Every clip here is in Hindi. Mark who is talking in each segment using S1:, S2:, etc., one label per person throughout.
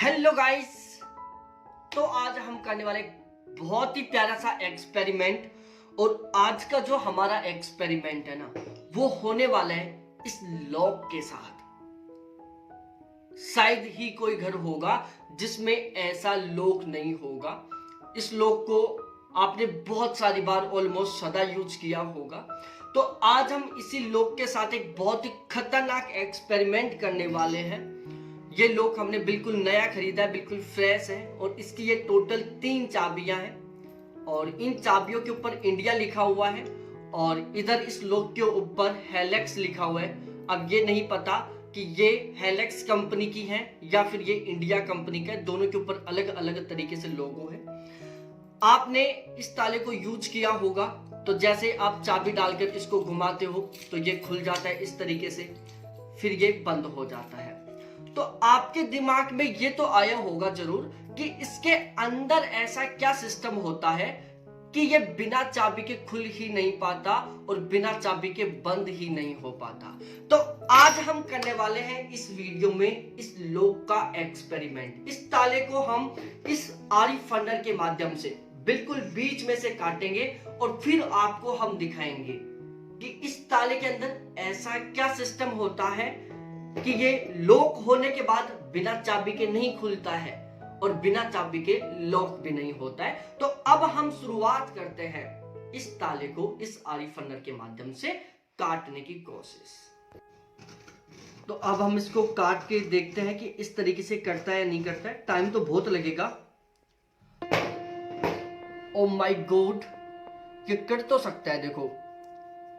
S1: Hello guys. तो आज हम करने वाले बहुत ही प्यारा सा एक्सपेरिमेंट। और आज का जो हमारा एक्सपेरिमेंट है ना, वो होने वाला है इस लॉक के साथ। शायद ही कोई घर होगा जिसमें ऐसा लॉक नहीं होगा। इस लॉक को आपने बहुत सारी बार ऑलमोस्ट सदा यूज किया होगा। तो आज हम इसी लॉक के साथ एक बहुत ही खतरनाक एक्सपेरिमेंट करने वाले हैं। ये लॉक हमने बिल्कुल नया खरीदा है, बिल्कुल फ्रेश है। और इसकी ये टोटल 3 चाबियां हैं और इन चाबियों के ऊपर इंडिया लिखा हुआ है और इधर इस लॉक के ऊपर हेलेक्स लिखा हुआ है। अब ये नहीं पता कि ये हेलेक्स कंपनी की है या फिर ये इंडिया कंपनी का है। दोनों के ऊपर अलग अलग तरीके से लोगो है। आपने इस ताले को यूज किया होगा, तो जैसे आप चाबी डालकर इसको घुमाते हो तो ये खुल जाता है इस तरीके से, फिर ये बंद हो जाता है। तो आपके दिमाग में ये तो आया होगा जरूर कि इसके अंदर ऐसा क्या सिस्टम होता है कि ये बिना चाबी के खुल ही नहीं पाता और बिना चाबी के बंद ही नहीं हो पाता। तो आज हम करने वाले हैं इस वीडियो में इस लॉक का एक्सपेरिमेंट। इस ताले को हम इस आरी फंडर के माध्यम से बिल्कुल बीच में से काटेंगे और फिर आपको हम दिखाएंगे कि इस ताले के अंदर ऐसा क्या सिस्टम होता है कि ये लॉक होने के बाद बिना चाबी के नहीं खुलता है और बिना चाबी के लॉक भी नहीं होता है। तो अब हम शुरुआत करते हैं इस ताले को इस आरी फंडर के माध्यम से काटने की कोशिश। तो अब हम इसको काट के देखते हैं कि इस तरीके से कटता है या नहीं करता है। टाइम तो बहुत लगेगा। ओ माय गॉड, ये कट तो सकता है। देखो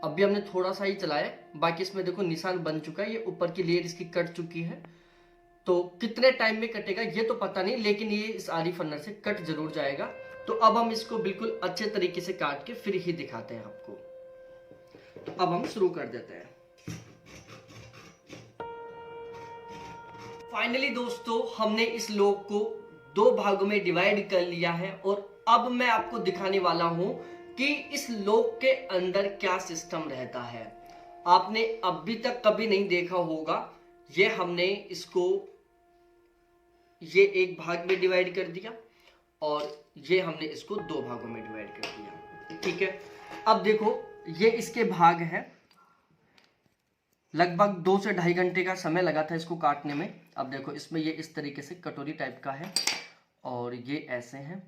S1: अभी हमने थोड़ा सा ही चलाया, बाकी इसमें देखो निशान बन चुका है। ये ऊपर की लेयर इसकी कट चुकी है। तो कितने टाइम में कटेगा ये तो पता नहीं, लेकिन ये इस आरी फंडर से कट जरूर जाएगा। तो अब हम इसको बिल्कुल अच्छे तरीके से काट के फिर ही दिखाते हैं आपको। तो अब हम शुरू कर देते हैं। फाइनली दोस्तों, हमने इस लॉक को 2 भागों में डिवाइड कर लिया है और अब मैं आपको दिखाने वाला हूं कि इस लॉक के अंदर क्या सिस्टम रहता है। आपने अभी तक कभी नहीं देखा होगा। ये हमने इसको ये एक भाग में डिवाइड कर दिया और ये हमने इसको 2 भागों में डिवाइड कर दिया। ठीक है, अब देखो ये इसके भाग है। लगभग 2 से 2.5 घंटे का समय लगा था इसको काटने में। अब देखो इसमें ये इस तरीके से कटोरी टाइप का है और ये ऐसे हैं।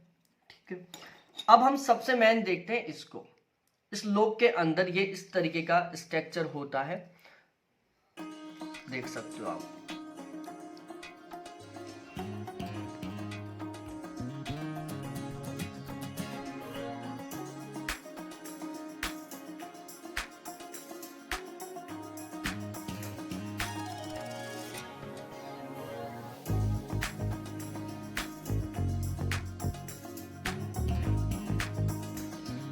S1: ठीक है, अब हम सबसे मेन देखते हैं इसको। इस लॉक के अंदर ये इस तरीके का स्ट्रक्चर होता है, देख सकते हो आप।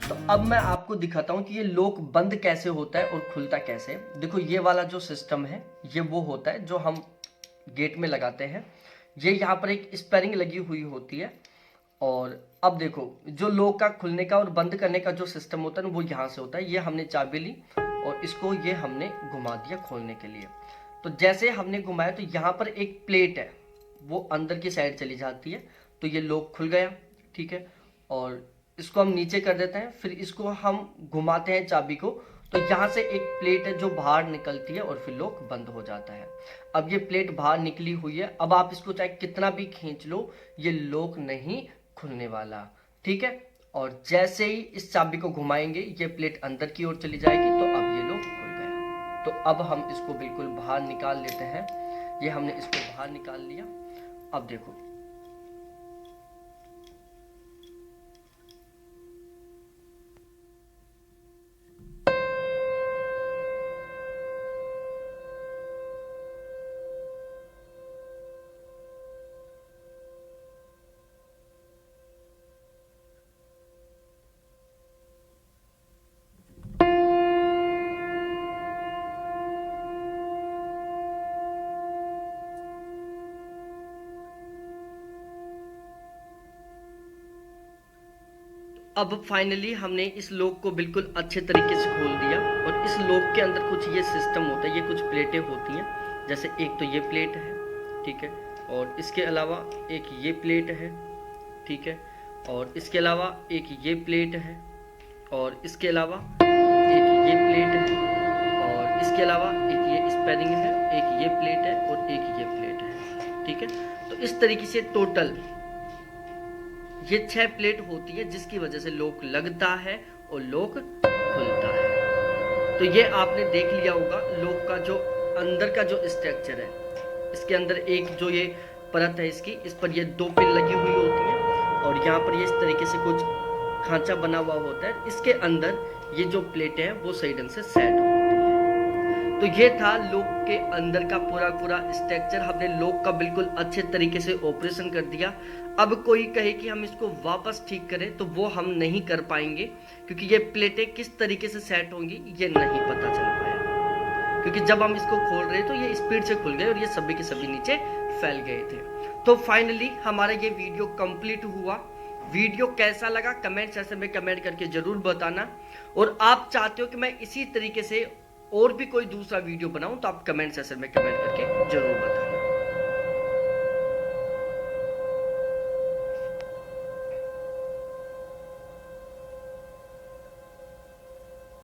S1: तो अब मैं आपको दिखाता हूं कि ये लॉक बंद कैसे होता है और खुलता कैसे। देखो ये वाला जो सिस्टम है ये वो होता है जो हम गेट में लगाते हैं। ये यहाँ पर एक स्पेरिंग लगी हुई होती है। और अब देखो जो लॉक का खुलने का और बंद करने का जो सिस्टम होता है ना, वो यहाँ से होता है। ये हमने चाबी ली और इसको ये हमने घुमा दिया खोलने के लिए। तो जैसे हमने घुमाया तो यहाँ पर एक प्लेट है, वो अंदर की साइड चली जाती है। तो ये लॉक खुल गया। ठीक है, और इसको हम नीचे कर देते हैं। फिर इसको हम घुमाते हैं चाबी को, तो यहाँ से एक प्लेट है जो बाहर निकलती है और फिर लॉक बंद हो जाता है। अब ये प्लेट बाहर निकली हुई है। अब आप इसको चाहे कितना भी खींच लो, ये लॉक नहीं खुलने वाला। ठीक है, और जैसे ही इस चाबी को घुमाएंगे ये प्लेट अंदर की ओर चली जाएगी। तो अब ये लॉक खुल गया। तो अब हम इसको बिल्कुल बाहर निकाल लेते हैं। ये हमने इसको बाहर निकाल लिया। अब देखो अब फाइनली हमने इस लॉक को बिल्कुल अच्छे तरीके से खोल दिया। और इस लॉक के अंदर कुछ ये सिस्टम होता है, ये कुछ प्लेटें होती हैं। जैसे एक तो ये प्लेट है, ठीक है, और इसके अलावा एक ये प्लेट है, ठीक है, और इसके अलावा एक ये प्लेट है, और इसके अलावा एक ये प्लेट है, और इसके अलावा एक ये स्पेरिंग है, एक ये प्लेट है और एक ये प्लेट है, ठीक है। तो इस तरीके से टोटल ये 6 प्लेट होती है, जिसकी वजह से लॉक लगता है और लॉक खुलता है। तो ये आपने देख लिया होगा लॉक का जो अंदर का जो स्ट्रक्चर है। इसके अंदर एक जो ये परत है इसकी, इस पर ये 2 पिन लगी हुई होती हैं और यहाँ पर ये इस तरीके से कुछ खांचा बना हुआ होता है। इसके अंदर ये जो प्लेटें हैं वो सही ढंग से सेट होती है। तो ये था लॉक के अंदर का पूरा स्ट्रक्चर। हमने लॉक का बिल्कुल अच्छे तरीके से ऑपरेशन कर दिया। अब कोई कहे कि हम इसको वापस ठीक करें तो वो हम नहीं कर पाएंगे, क्योंकि ये प्लेटें किस तरीके से सेट होंगी ये नहीं पता चल पाया, क्योंकि जब हम इसको खोल रहे तो ये स्पीड से खुल गए और ये सभी के सभी नीचे फैल गए थे। तो फाइनली हमारा ये वीडियो कंप्लीट हुआ। वीडियो कैसा लगा कमेंट सेक्शन में कमेंट करके जरूर बताना, और आप चाहते हो कि मैं इसी तरीके से और भी कोई दूसरा वीडियो बनाऊं तो आप कमेंट सेक्शन में कमेंट करके जरूर बताना।